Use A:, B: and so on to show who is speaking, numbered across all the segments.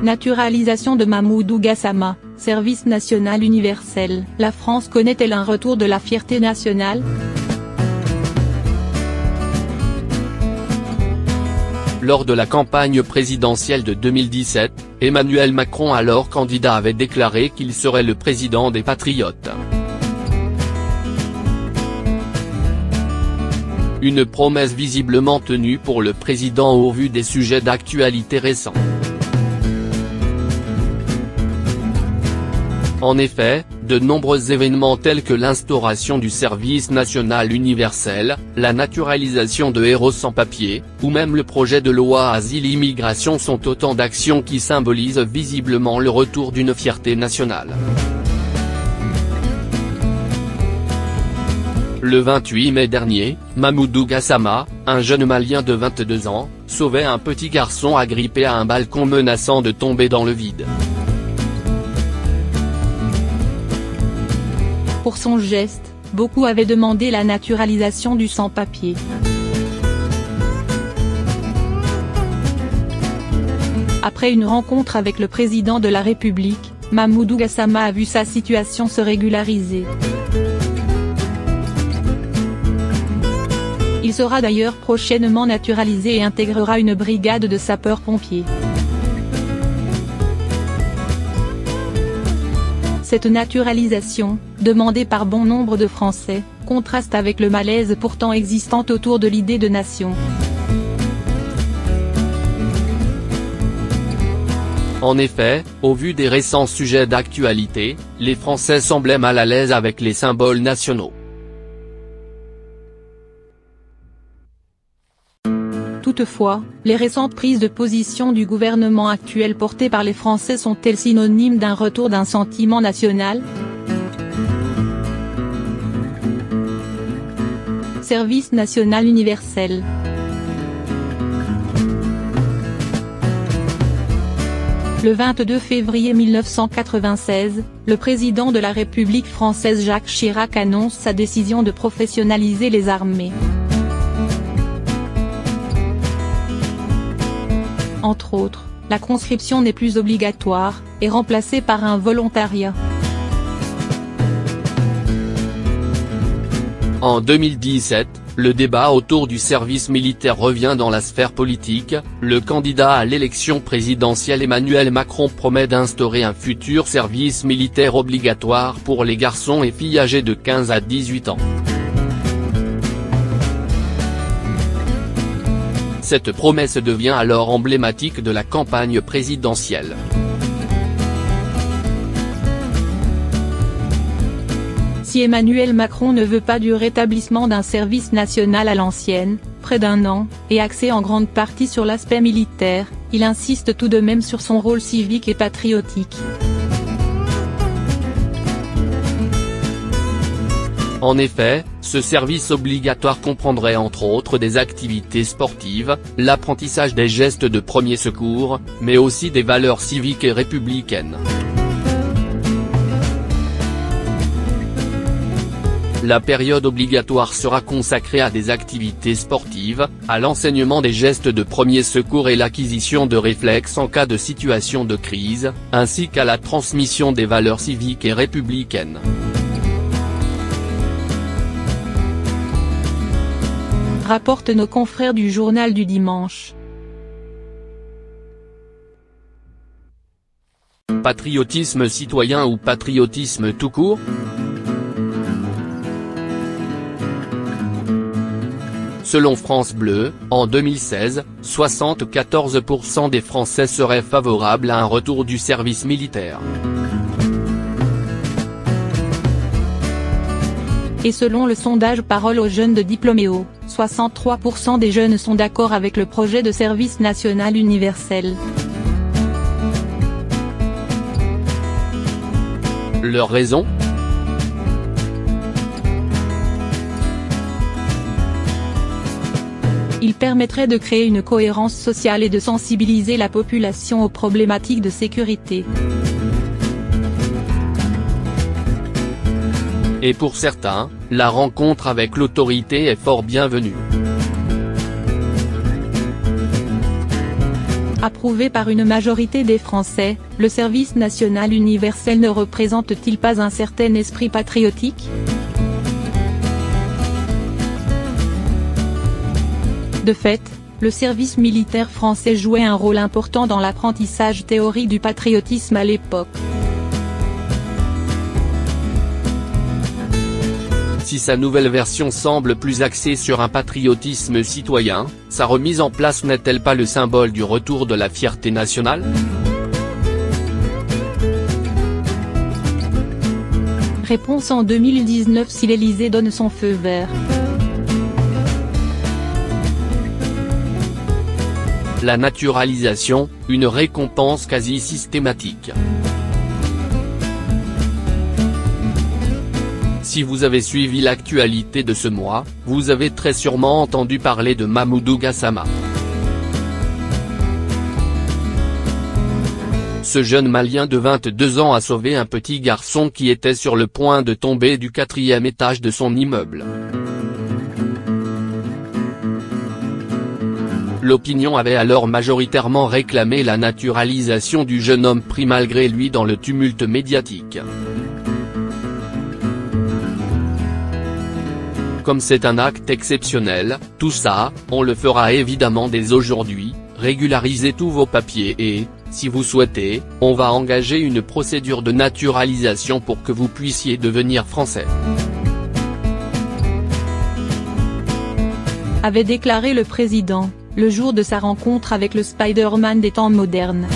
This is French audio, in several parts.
A: Naturalisation de Mamoudou Gassama, service national universel. La France connaît-elle un retour de la fierté nationale?
B: Lors de la campagne présidentielle de 2017, Emmanuel Macron, alors candidat, avait déclaré qu'il serait le président des patriotes. Une promesse visiblement tenue pour le président au vu des sujets d'actualité récents. En effet, de nombreux événements tels que l'instauration du service national universel, la naturalisation de héros sans papier, ou même le projet de loi Asile-Immigration sont autant d'actions qui symbolisent visiblement le retour d'une fierté nationale. Le 28 mai dernier, Mamoudou Gassama, un jeune Malien de 22 ans, sauvait un petit garçon agrippé à un balcon menaçant de tomber dans le vide.
A: Pour son geste, beaucoup avaient demandé la naturalisation du sans-papier. Après une rencontre avec le président de la République, Mamoudou Gassama a vu sa situation se régulariser. Il sera d'ailleurs prochainement naturalisé et intégrera une brigade de sapeurs-pompiers. Cette naturalisation, demandée par bon nombre de Français, contraste avec le malaise pourtant existant autour de l'idée de nation.
B: En effet, au vu des récents sujets d'actualité, les Français semblaient mal à l'aise avec les symboles nationaux.
A: Toutefois, les récentes prises de position du gouvernement actuel portées par les Français sont-elles synonymes d'un retour d'un sentiment national? Service national universel. Le 22 février 1996, le président de la République française Jacques Chirac annonce sa décision de professionnaliser les armées. Entre autres, la conscription n'est plus obligatoire, et remplacée par un volontariat.
B: En 2017, le débat autour du service militaire revient dans la sphère politique. Le candidat à l'élection présidentielle Emmanuel Macron promet d'instaurer un futur service militaire obligatoire pour les garçons et filles âgés de 15 à 18 ans. Cette promesse devient alors emblématique de la campagne présidentielle.
A: Si Emmanuel Macron ne veut pas du rétablissement d'un service national à l'ancienne, près d'un an, et axé en grande partie sur l'aspect militaire, il insiste tout de même sur son rôle civique et patriotique.
B: En effet, ce service obligatoire comprendrait entre autres des activités sportives, l'apprentissage des gestes de premier secours, mais aussi des valeurs civiques et républicaines. La période obligatoire sera consacrée à des activités sportives, à l'enseignement des gestes de premier secours et l'acquisition de réflexes en cas de situation de crise, ainsi qu'à la transmission des valeurs civiques et républicaines.
A: Rapportent nos confrères du Journal du Dimanche.
B: Patriotisme citoyen ou patriotisme tout court? Selon France Bleu, en 2016, 74% des Français seraient favorables à un retour du service militaire.
A: Et selon le sondage Parole aux jeunes de Diplôméo, 63% des jeunes sont d'accord avec le projet de service national universel.
B: Leur raison?
A: Il permettrait de créer une cohérence sociale et de sensibiliser la population aux problématiques de sécurité.
B: Et pour certains, la rencontre avec l'autorité est fort bienvenue.
A: Approuvé par une majorité des Français, le service national universel ne représente-t-il pas un certain esprit patriotique ? De fait, le service militaire français jouait un rôle important dans l'apprentissage théorique du patriotisme à l'époque.
B: Si sa nouvelle version semble plus axée sur un patriotisme citoyen, sa remise en place n'est-elle pas le symbole du retour de la fierté nationale ?
A: Réponse en 2019 si l'Élysée donne son feu vert.
B: La naturalisation, une récompense quasi systématique. Si vous avez suivi l'actualité de ce mois, vous avez très sûrement entendu parler de Mamoudou Gassama. Ce jeune Malien de 22 ans a sauvé un petit garçon qui était sur le point de tomber du 4e étage de son immeuble. L'opinion avait alors majoritairement réclamé la naturalisation du jeune homme pris malgré lui dans le tumulte médiatique. Comme c'est un acte exceptionnel, tout ça, on le fera évidemment dès aujourd'hui, régularisez tous vos papiers et, si vous souhaitez, on va engager une procédure de naturalisation pour que vous puissiez devenir français.
A: Avait déclaré le président, le jour de sa rencontre avec le Spider-Man des temps modernes.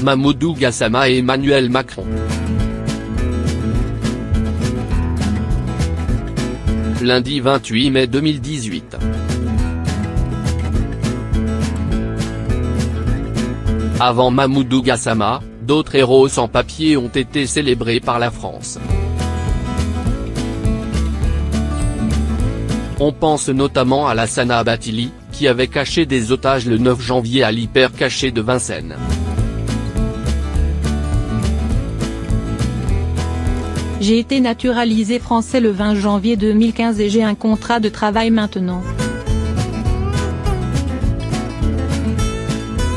B: Mamoudou Gassama et Emmanuel Macron. Lundi 28 mai 2018. Avant Mamoudou Gassama, d'autres héros sans papier ont été célébrés par la France. On pense notamment à Lassana Bathily, qui avait caché des otages le 9 janvier à l'hyper-caché de Vincennes.
A: J'ai été naturalisé français le 20 janvier 2015 et j'ai un contrat de travail maintenant.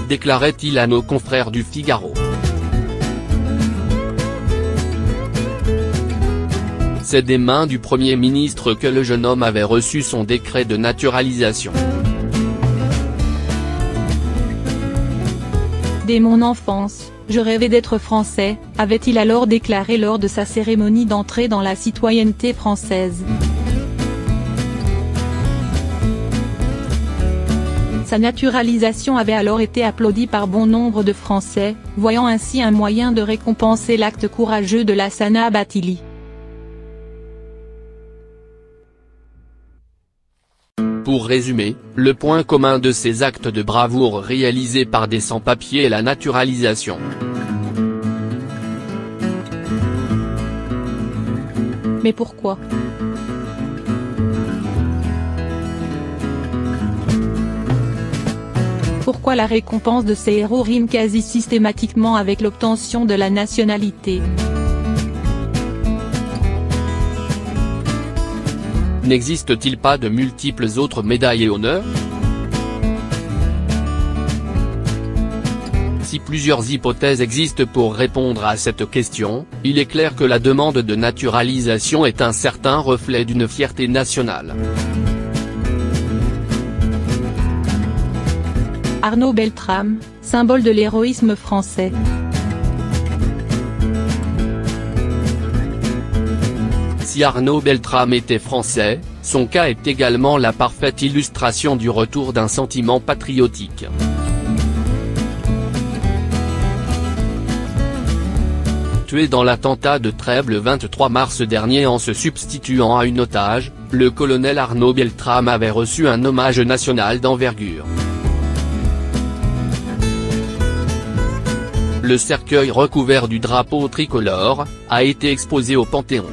B: Déclarait-il à nos confrères du Figaro. C'est des mains du Premier ministre que le jeune homme avait reçu son décret de naturalisation.
A: Dès mon enfance, je rêvais d'être français, avait-il alors déclaré lors de sa cérémonie d'entrée dans la citoyenneté française. Sa naturalisation avait alors été applaudie par bon nombre de Français, voyant ainsi un moyen de récompenser l'acte courageux de Lassana Bathily.
B: Pour résumer, le point commun de ces actes de bravoure réalisés par des sans-papiers est la naturalisation.
A: Mais pourquoi ? Pourquoi la récompense de ces héros rime quasi systématiquement avec l'obtention de la nationalité ?
B: N'existe-t-il pas de multiples autres médailles et honneurs ? Si plusieurs hypothèses existent pour répondre à cette question, il est clair que la demande de naturalisation est un certain reflet d'une fierté nationale.
A: Arnaud Beltrame, symbole de l'héroïsme français.
B: Si Arnaud Beltrame était français, son cas est également la parfaite illustration du retour d'un sentiment patriotique. Tué dans l'attentat de Trèbes le 23 mars dernier en se substituant à une otage, le colonel Arnaud Beltrame avait reçu un hommage national d'envergure. Le cercueil recouvert du drapeau tricolore a été exposé au Panthéon.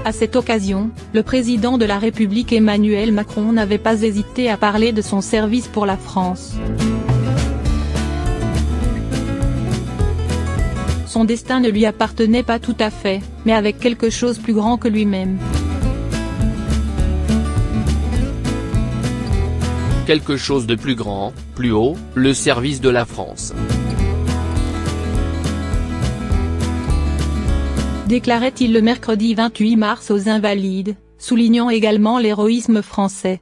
A: À cette occasion, le président de la République Emmanuel Macron n'avait pas hésité à parler de son service pour la France. Son destin ne lui appartenait pas tout à fait, mais avec quelque chose plus grand que lui-même.
B: quelque chose de plus grand, plus haut, le service de la France.
A: Déclarait-il le mercredi 28 mars aux Invalides, soulignant également l'héroïsme français.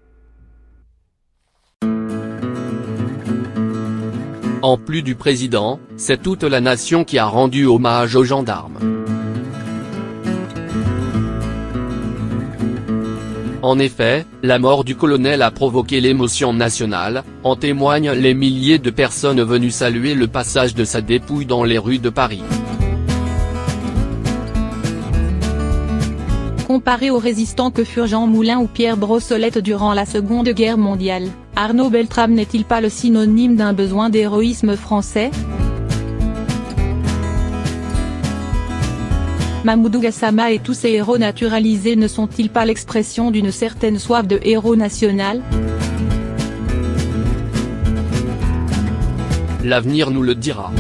B: En plus du président, c'est toute la nation qui a rendu hommage aux gendarmes. En effet, la mort du colonel a provoqué l'émotion nationale, en témoignent les milliers de personnes venues saluer le passage de sa dépouille dans les rues de Paris.
A: Comparé aux résistants que furent Jean Moulin ou Pierre Brossolette durant la Seconde Guerre mondiale, Arnaud Beltrame n'est-il pas le synonyme d'un besoin d'héroïsme français? Mamoudou Gassama et tous ces héros naturalisés ne sont-ils pas l'expression d'une certaine soif de héros national?
B: L'avenir nous le dira.